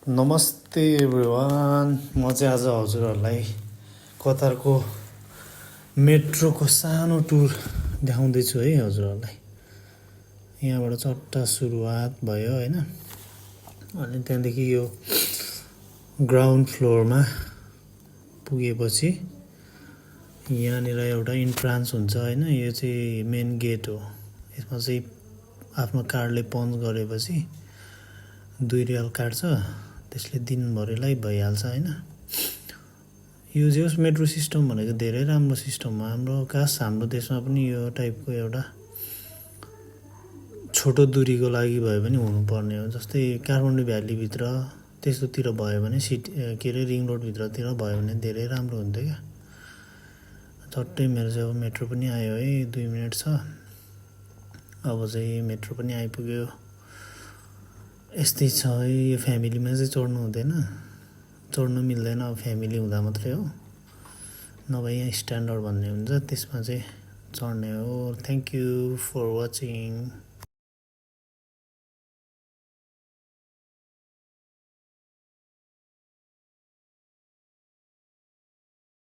नमस्ते एभ्रिवान। म चाहिँ आज हजुरहरूलाई कतारको मेट्रोको सानो टुर देखाउँदैछु है हजुरहरूलाई। यहाँबाट चट्टा सुरुवात भयो होइन, अनि त्यहाँदेखि यो ग्राउन्ड फ्लोरमा पुगेपछि यहाँनिर एउटा इन्ट्रान्स हुन्छ होइन। यो चाहिँ मेन गेट हो। यसमा चाहिँ आफ्नो कार्डले पञ्च गरेपछि 2 रियल काट्छ, त्यसले दिनभरिलाई भइहाल्छ होइन। यो जे होस् मेट्रो सिस्टम भनेको धेरै राम्रो सिस्टम हो। हाम्रो देशमा पनि यो टाइपको एउटा छोटो दूरीको लागि भए पनि हुनुपर्ने हो। जस्तै काठमाडौँ भ्यालीभित्र त्यस्तोतिर भयो भने के अरे रिङ रोडभित्रतिर भयो भने धेरै राम्रो हुन्थ्यो क्या। झट्टै मेरो चाहिँ अब मेट्रो पनि आयो है, 2 मिनट छ। अब चाहिँ मेट्रो पनि आइपुग्यो। यस्तै छ है, यो फ्यामिलीमा चाहिँ चढ्नु हुँदैन, चढ्नु मिल्दैन। अब फ्यामिली हुँदा मात्रै हो, नभए यहाँ स्ट्यान्डर्ड भन्ने हुन्छ त्यसमा चाहिँ चढ्ने हो। Thank you for watching.